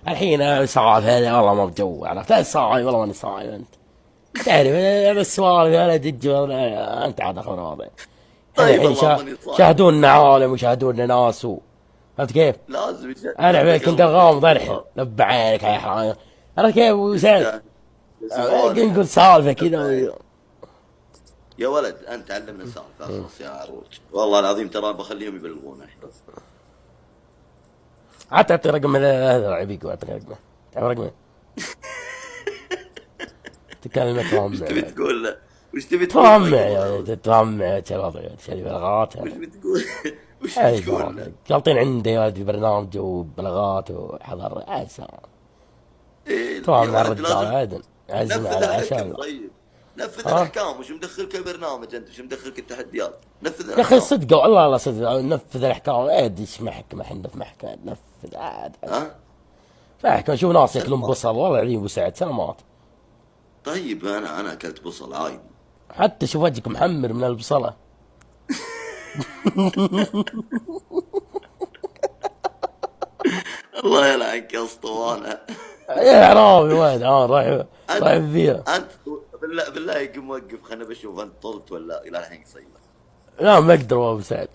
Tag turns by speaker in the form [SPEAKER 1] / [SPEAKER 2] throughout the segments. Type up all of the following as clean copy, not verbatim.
[SPEAKER 1] الحين سوالف هذه والله ما بجو، عرفت؟ لا صايم والله ماني صايم انت. تعرف هذا السوالف هذا تجي انت عاد اخر واضح. احنا
[SPEAKER 2] طيب
[SPEAKER 1] الحين
[SPEAKER 2] والله ماني صايم.
[SPEAKER 1] شاهدونا عالم وشاهدونا ناس فهمت كيف؟
[SPEAKER 2] لازم
[SPEAKER 1] انا كنت
[SPEAKER 2] يشغلك
[SPEAKER 1] غامض الحين
[SPEAKER 2] الشباب.
[SPEAKER 1] لب عينك يا حرايق. عرفت كيف وسعد؟
[SPEAKER 2] تستاهل سوالف.
[SPEAKER 1] نقول سالفه كذا
[SPEAKER 2] لبيك. يا ولد انت علمنا السالفه اخلص يا عروج، والله العظيم ترى بخليهم يبلغون الحين.
[SPEAKER 1] حتى اعطي رقم هذا عبيك واعطي رقمه. تعرف رقمه؟ تكلمة
[SPEAKER 2] وش
[SPEAKER 1] ترمع
[SPEAKER 2] تبي تقول له؟ وش تبي تقول
[SPEAKER 1] ترمع
[SPEAKER 2] رقم؟
[SPEAKER 1] يا ترمع تشري بلاغات.
[SPEAKER 2] وش بتقول؟ وش
[SPEAKER 1] اي
[SPEAKER 2] بتقول له؟
[SPEAKER 1] قالطين عندي يا ولد في برنامج وبلاغات وحضر عسى.
[SPEAKER 2] إيه
[SPEAKER 1] ترى
[SPEAKER 2] يا
[SPEAKER 1] مع
[SPEAKER 2] ولد
[SPEAKER 1] الرجال
[SPEAKER 2] لازم
[SPEAKER 1] عدن عزم
[SPEAKER 2] نفذ
[SPEAKER 1] على
[SPEAKER 2] الحكم.
[SPEAKER 1] عشان.
[SPEAKER 2] طيب نفذ
[SPEAKER 1] ها
[SPEAKER 2] الاحكام. وش مدخلك البرنامج انت؟ وش مدخلك التحديات؟ نفذ
[SPEAKER 1] يا اخي
[SPEAKER 2] الاحكام.
[SPEAKER 1] صدق والله لا صدق نفذ الاحكام. ايش محكمة احنا في محكمة نفذ عاد
[SPEAKER 2] ها
[SPEAKER 1] محكمة. شوف ناس ياكلون
[SPEAKER 2] سلام.
[SPEAKER 1] بصل والله العظيم ابو سعد سلامات.
[SPEAKER 2] طيب انا اكلت بصل عادي.
[SPEAKER 1] حتى شوف وجهك محمر من البصلة.
[SPEAKER 2] الله يلعنك يا اسطوانه.
[SPEAKER 1] يا حرامي وين رايح
[SPEAKER 2] انت
[SPEAKER 1] رايح فيها.
[SPEAKER 2] انت بالله يقوم وقف خلنا بشوف انت طلت ولا الى الحين صيله.
[SPEAKER 1] لا ما اقدر ابو سعد.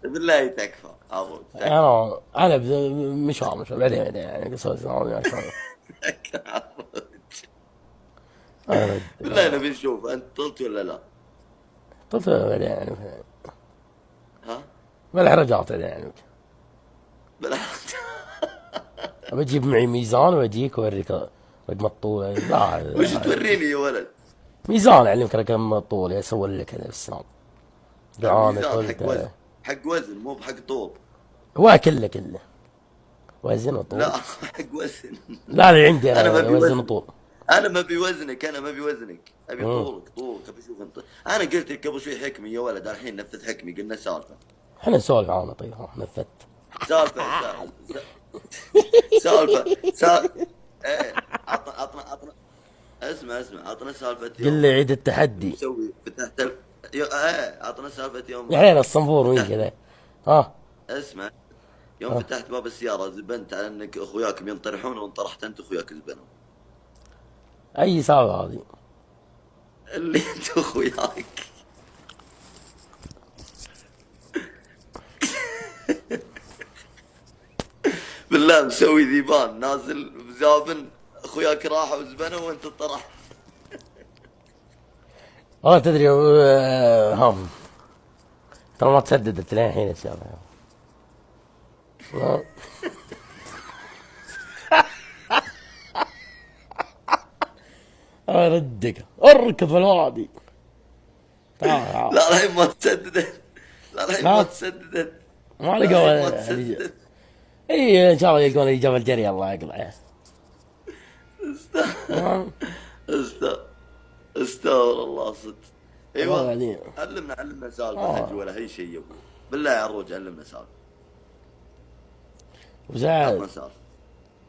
[SPEAKER 2] بالله تكفى عبود تكفى.
[SPEAKER 1] انا مش بعدين يعني قصص
[SPEAKER 2] تكفى عبود.
[SPEAKER 1] انا
[SPEAKER 2] بالله نبي نشوف انت طلت ولا لا.
[SPEAKER 1] قلت بعدين يعني
[SPEAKER 2] ها
[SPEAKER 1] بالحرجات يعني.
[SPEAKER 2] بالله.
[SPEAKER 1] بجيب معي ميزان واجيك اوريك رقم الطول.
[SPEAKER 2] وش
[SPEAKER 1] لا
[SPEAKER 2] توريني يا ولد؟
[SPEAKER 1] ميزان اعلمك رقم الطول اسوي لك هذا بالسلام. دعاني
[SPEAKER 2] الميزان حق وزن.
[SPEAKER 1] قلت
[SPEAKER 2] حق وزن مو بحق طول.
[SPEAKER 1] هو كله وزن وطول.
[SPEAKER 2] لا حق وزن.
[SPEAKER 1] لا لا عندي
[SPEAKER 2] انا ما
[SPEAKER 1] انا
[SPEAKER 2] ابي
[SPEAKER 1] وزن
[SPEAKER 2] وزن.
[SPEAKER 1] وطول.
[SPEAKER 2] انا ما ابي وزنك. انا ما ابي وزنك. ابي
[SPEAKER 1] مم.
[SPEAKER 2] طولك ابي اشوف انت. انا قلت لك قبل شوي حكمي يا ولد. الحين نفذ حكمي. قلنا سالفه.
[SPEAKER 1] احنا نسولف عنا طيب نفذت.
[SPEAKER 2] سالفه سالفه. ايه عطنا. اسمع عطنا سالفه
[SPEAKER 1] قل لي
[SPEAKER 2] يوم.
[SPEAKER 1] عيد التحدي.
[SPEAKER 2] مسوي فتحت ايه عطنا سالفه يوم.
[SPEAKER 1] يعني الصنفور وين
[SPEAKER 2] فتحت.
[SPEAKER 1] كذا. ها
[SPEAKER 2] اسمع يوم
[SPEAKER 1] ها
[SPEAKER 2] فتحت باب السياره زبنت على انك اخوياكم ينطرحون وانطرحت انت واخوياك زبنوا.
[SPEAKER 1] اي سالفه هذه.
[SPEAKER 2] اللي انت اخوياك. بالله مسوي ذيبان نازل بزابن. اخوياك راحوا وزبنوا وانت طرحت.
[SPEAKER 1] والله تدري هم ترى ما تسددت لين الحين السالفه. ردك اركض في الوادي. تعال
[SPEAKER 2] لا الحين ما تسددت. لا الحين ما
[SPEAKER 1] ها
[SPEAKER 2] تسددت.
[SPEAKER 1] ما
[SPEAKER 2] لا الحين
[SPEAKER 1] لقوا
[SPEAKER 2] ما تسددت.
[SPEAKER 1] اي ان شاء الله يلقون لي جبل جري الله يقلعه.
[SPEAKER 2] استغفر الله صدق.
[SPEAKER 1] والله
[SPEAKER 2] ايوه.
[SPEAKER 1] العظيم.
[SPEAKER 2] علمنا سالفه حج
[SPEAKER 1] اه
[SPEAKER 2] ولا اي شيء يا ابو. بالله يا عروج علمنا سالفه. عطنا
[SPEAKER 1] وزعل
[SPEAKER 2] سالفه.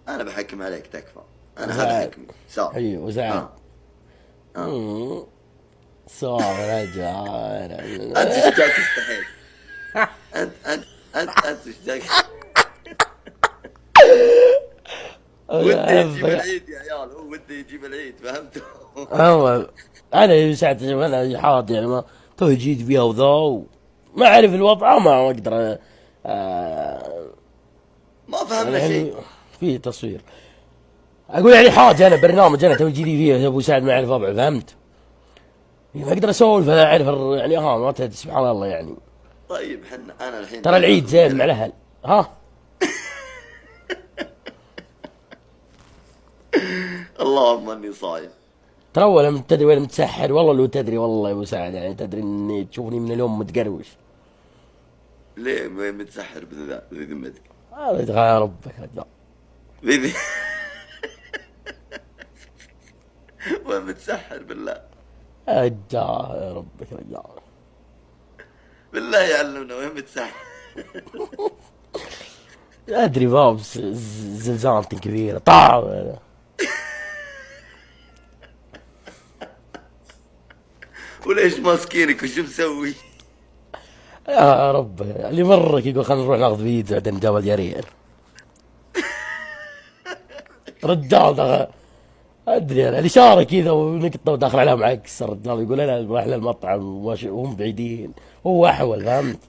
[SPEAKER 2] انا بحكم عليك تكفى. انا هذا
[SPEAKER 1] وزعل
[SPEAKER 2] حكمي سالفه.
[SPEAKER 1] حي وزعل.
[SPEAKER 2] ها ها.
[SPEAKER 1] سؤال رجال.
[SPEAKER 2] انت ايش جاك استحيت؟ انت ايش جاك؟ وده يجيب العيد يا عيال. هو وده يجيب العيد فهمتوا؟
[SPEAKER 1] هو انا ساعة انا حاط يعني ما تو جيت بيها وذا ما اعرف الوضع ما اقدر.
[SPEAKER 2] ما فهمنا
[SPEAKER 1] الحين
[SPEAKER 2] شيء.
[SPEAKER 1] في تصوير اقول يعني حاجه انا برنامج انا تو جيني فيه ابو سعد ما يعرف وضعه فهمت. ما اقدر اسولف انا اعرف يعني ما تدري سبحان الله يعني.
[SPEAKER 2] طيب انا الحين
[SPEAKER 1] ترى
[SPEAKER 2] جاي
[SPEAKER 1] العيد
[SPEAKER 2] باخذ
[SPEAKER 1] زين مع
[SPEAKER 2] مدرب.
[SPEAKER 1] الاهل. ها
[SPEAKER 2] اللهم اني صايم.
[SPEAKER 1] ترى ولا تدري وين متسحر والله لو تدري والله يا ابو سعد يعني تدري اني تشوفني من اليوم متقروش.
[SPEAKER 2] ليه متسحر بذمتك؟
[SPEAKER 1] هذا يتغير ربك رجال.
[SPEAKER 2] بذي. وين متسحر بالله؟
[SPEAKER 1] رجال ربك رجال.
[SPEAKER 2] بالله يعلمنا وين متسحر.
[SPEAKER 1] ادري باب زلزالة كبيرة طاع.
[SPEAKER 2] وليش ماسكينك وش مسوي؟
[SPEAKER 1] يا رب اللي مرك يقول خلينا نروح ناخذ فيديو بعدين جبل جرير. رجال ادري انا الاشاره كذا ونقطه وداخل عليها معكس. الرجال يقول انا رايح للمطعم وهم بعيدين، هو احول فهمت.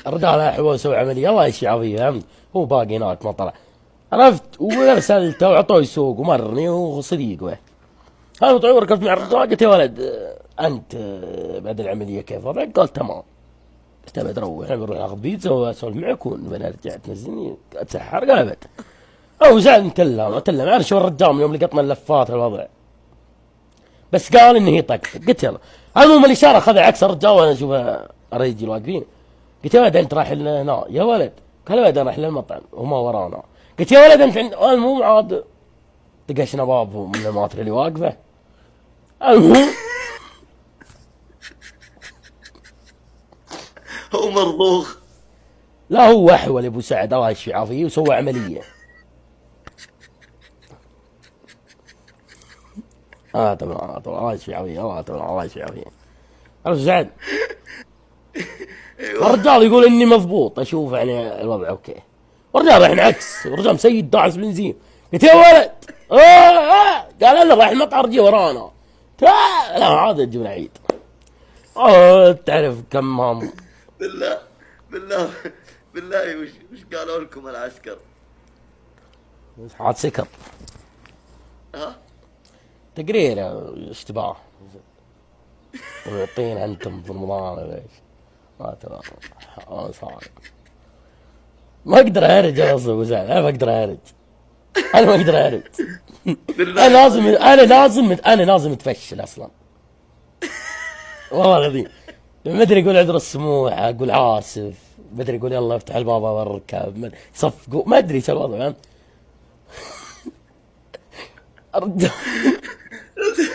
[SPEAKER 1] الرجال احول سوى عمليه الله يشفي عافيه فهمت. هو باقي هناك ما طلع، عرفت. وارسلته وعطوه يسوق ومرني وصديق به. انا طيب ركبت مع الرجال قلت يا ولد انت بعد العمليه كيف وضعك؟ قال تمام. قلت ابد روح انا بروح اخذ بيتزا واسولف معك وبنرجع تنزلني اتسحر. قال ابد. او زعل نتكلم انا شو الرجال من يوم اللي قطنا اللفات الوضع. بس قال انه هي طقطق. قلت يلا. المهم الاشاره اخذ عكس الرجال وانا اشوف الرجال واقفين. قلت يا ولد انت رايح هنا يا ولد؟ قال يا ولد انا رايح للمطعم وما ورانا. قلت يا ولد انت المهم عاد دقشنا باب من الماتر اللي واقفه. المهم
[SPEAKER 2] هو مرضوخ.
[SPEAKER 1] لا هو احول يا ابو سعد الله يشفي عافيه وسوى عمليه. تمام الله يشفي عافيه الله يشفي عافيه. عرفت سعد؟ الرجال يقول اني مضبوط اشوف يعني الوضع اوكي. والرجال رايح عكس، والرجال مسيد داعس بنزين. قلت يا ولد قال انا رايح المطعم رجي ورانا. لا عاد تجيب العيد. تعرف كم هم.
[SPEAKER 2] بالله بالله بالله وش قالوا لكم العسكر؟
[SPEAKER 1] عاد سكر
[SPEAKER 2] ها؟
[SPEAKER 1] تقرير اشتباه ويعطين انتم في رمضان ولا ايش؟ ما ترى صار ما اقدر اهرج اصلا ابو سعد. انا ما اقدر اهرج. انا ما اقدر اهرج. انا لازم اتفشل اصلا والله العظيم. ما ادري يقول عذر السموح، اقول عاسف، ما ادري يقول يلا افتح الباب واركب صفقوا، ما ادري ايش الوضع فهمت. الرجال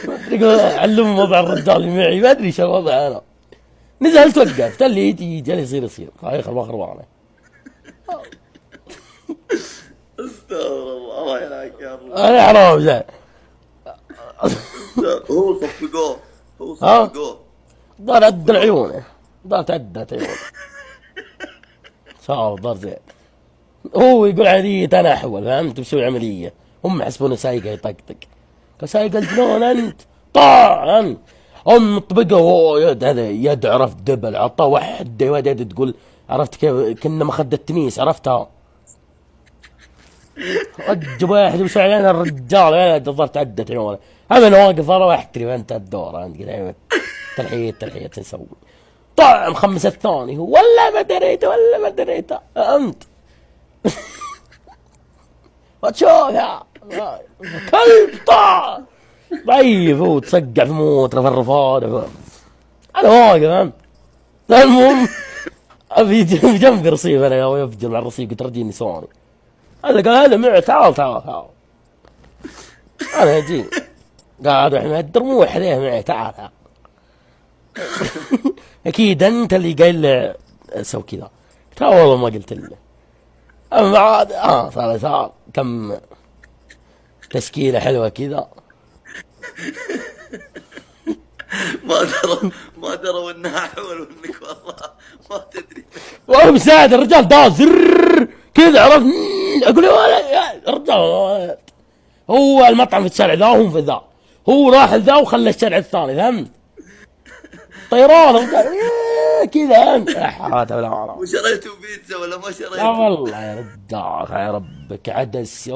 [SPEAKER 1] ما ادري يقول علمهم وضع الرجال اللي معي، ما ادري ايش الوضع. انا نزلت وقفت اللي يجي يصير خير خربانه.
[SPEAKER 2] استغفر الله يلعك يا رب.
[SPEAKER 1] انا حرام زين.
[SPEAKER 2] هو صفقوه
[SPEAKER 1] ضار عدل عيونه، عدت عيونه صار ضار زين. هو يقول عملية انا احول فهمت بسوي عمليه. هم يحسبونه سايقه يطقطق. كسايق الجنون انت طاعن. هم طبقوا يد هذا يد عرفت دبل عطاه واحد يد تقول عرفت كيف كنا مخدة تميس عرفتها. رجب واحد وسوي علينا الرجال انا ظلت عدت عيونه. انا واقف ورا احترم انت الدور انت كذا تلحية نسوي. طعم خمس الثاني هو ولا ما دريته انت. وتشوف يا كلب طاع ضعيف هو تسقع في موت رفرفان. انا واقف فهمت. المهم ابي جنبي رصيف انا يفجر مع الرصيف قلت رجيني سوني. هذا قال هذا معي تعال انا اجي قاعد احنا الدرموح عليه معي تعال اكيد انت اللي قايل له سوي كذا. قلت والله ما قلت له. اما عاد صار كم تشكيله حلوه كذا.
[SPEAKER 2] ما دروا انها حول وانك والله ما تدري.
[SPEAKER 1] والله مساعد الرجال داز كذا عرفت. اقول يا الرجال هو المطعم في الشارع ذا وهم في ذا، هو راح ذا وخلى الشارع الثاني فهمت. طيران كذا انت
[SPEAKER 2] وشريتوا بيتزا ولا ما شريتوا؟
[SPEAKER 1] لا والله يا رجال يا ربك عدس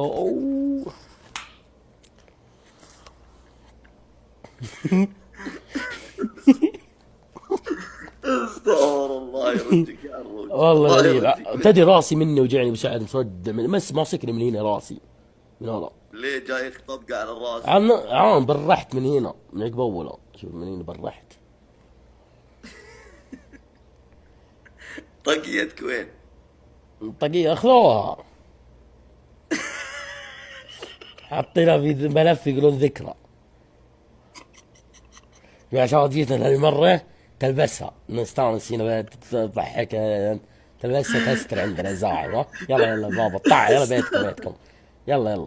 [SPEAKER 2] استغفر الله يردك يا الرجل.
[SPEAKER 1] والله غريب. تدري راسي مني وجعني بسعد مسود بس ماسكني من هنا راسي من ورا.
[SPEAKER 2] ليه جايك طبقة على الراس؟
[SPEAKER 1] برحت من هنا من عقب اوله. شوف من هنا برحت.
[SPEAKER 2] طقيتك وين؟
[SPEAKER 1] طقية اخذوها حطينا في ملف يقولون ذكرى عشان جيتنا هالمرة تلبسها نستانس هنا تضحك تلبسها تستر عندنا زاعمة. يلا بابا طلع يلا بيتكم يلا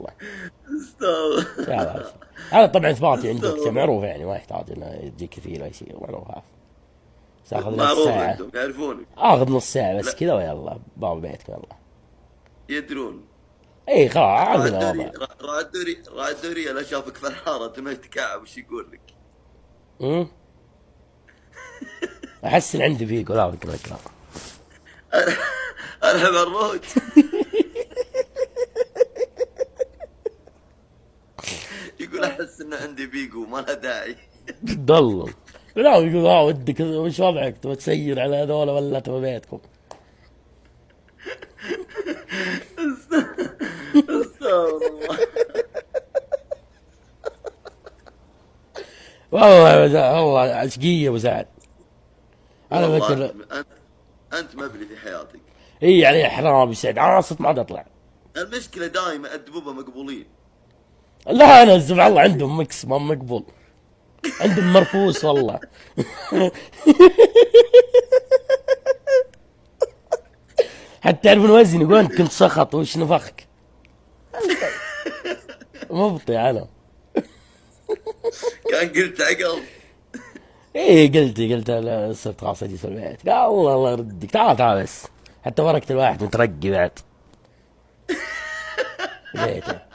[SPEAKER 1] هذا طبعا اثباتي عندك معروف يعني ما يحتاج انه يجيك كثير اي شيء معروف. اخذ نص ساعة
[SPEAKER 2] يعرفونك.
[SPEAKER 1] اخذ نص ساعة بس كذا ويلا باب بيتكم يلا.
[SPEAKER 2] يدرون
[SPEAKER 1] اي خلاص
[SPEAKER 2] راعي
[SPEAKER 1] عارفين
[SPEAKER 2] الدوري،
[SPEAKER 1] الوضع.
[SPEAKER 2] راعي الدوري لا شافك في الحاره تمشي تكعب وش يقول لك؟
[SPEAKER 1] أمم؟ احس ان عندي فيك ولا فكرة الكلام.
[SPEAKER 2] انا انا بروج. يقول احس ان عندي بيجو ما له داعي.
[SPEAKER 1] ضل. لا يقول ودك وش وضعك، تبغى تسير على هذول ولا تبغى بيتكم؟
[SPEAKER 2] استغفر الله.
[SPEAKER 1] والله اشقية ابو سعد. انا
[SPEAKER 2] والله
[SPEAKER 1] فكر.
[SPEAKER 2] انت مبلي في حياتك.
[SPEAKER 1] اي عليه حرام ابو سعد، عاصت ما عاد اطلع.
[SPEAKER 2] المشكله دائما الدبوبه مقبولين.
[SPEAKER 1] لا انا سبحان الله عندهم مكس ما مقبول، عندهم مرفوس والله. حتى تعرفون وزني وين كنت سخط وش نفخك. مبطي انا.
[SPEAKER 2] كان قلت عقل.
[SPEAKER 1] ايه قلت لا، صرت خلاص اجي في البيت، قال الله يردك، تعال تعال بس. حتى ورقة الواحد مترقي بعد. بيته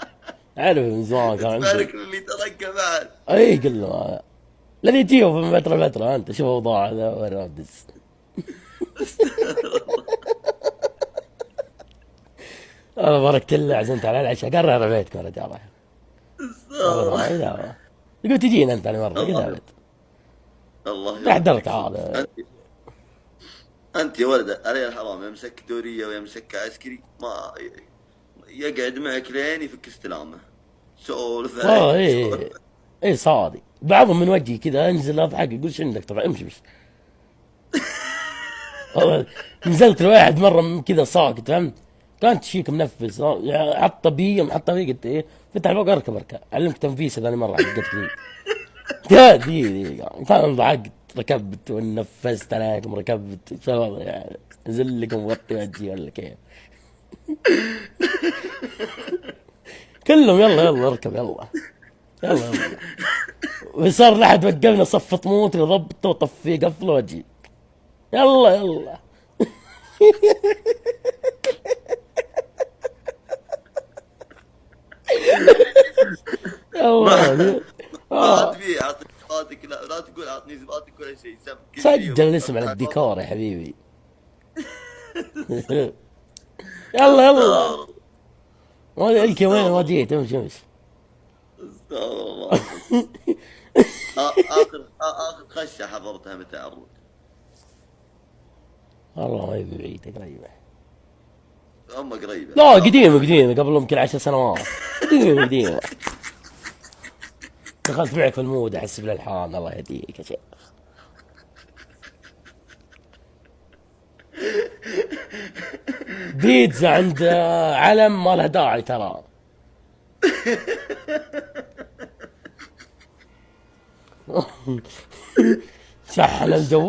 [SPEAKER 1] عارف من زمان كان عندي.
[SPEAKER 2] بارك للي ترقى بعد.
[SPEAKER 1] اي قل له الذي يجيه من فترة لفترة، انت شوف اوضاع هذا وين ردس. انا باركت له عزمت على العشاء، قرر بيتكم يا رجال. والله يقول تجينا انت مرة قلت
[SPEAKER 2] الله
[SPEAKER 1] ابد.
[SPEAKER 2] الله
[SPEAKER 1] تحضرت
[SPEAKER 2] يوفقك.
[SPEAKER 1] هذا.
[SPEAKER 2] انت يا ولد علي الحرام، يمسك دوريه ويمسك عسكري ما يقعد معك لين يفك استلامه. سولف
[SPEAKER 1] والله
[SPEAKER 2] عليك
[SPEAKER 1] ايه. ايه صادق، بعضهم من وجهي كذا انزل اضحك يقول شو عندك، طبعا امشي بس. والله نزلت لواحد مره كذا ساكت فهمت، كانت شيك منفس يعني حط بي محطه بي، قلت ايه فتح الباب اركب علمك تنفيسه ثاني مره حقت كذي. يا دي كان ضحكت، ركبت ونفست عليكم، ركبت شغل يعني نزل لكم وطي وجهي ولا كيف. كلهم يلا يلا اركب يلا يلا يلا. وصار لحد وقفنا صف طموط وضبطه وطفيه قفله وجهي، يلا يلا.
[SPEAKER 2] ما
[SPEAKER 1] يلا.
[SPEAKER 2] ما
[SPEAKER 1] آه.
[SPEAKER 2] تبي اعطيك زبادك، لا تقول اعطني زبادك ولا شيء، سب كل شيء
[SPEAKER 1] سجل الاسم على الديكور يا حبيبي. يلا يلا.
[SPEAKER 2] استغفر
[SPEAKER 1] ما ادري وين ما جيت، امشي امشي.
[SPEAKER 2] الله. اخر خشه حضرتها متى عروض؟
[SPEAKER 1] والله ما يبي بعيد، قريبة.
[SPEAKER 2] هم قريبه.
[SPEAKER 1] لا قديمة قبل يمكن 10 سنوات. قديمة. دخلت معك في المود احس بالالحان، الله يهديك يا شيخ. بيتزا عند علم ما له داعي ترى. شحن الجوال.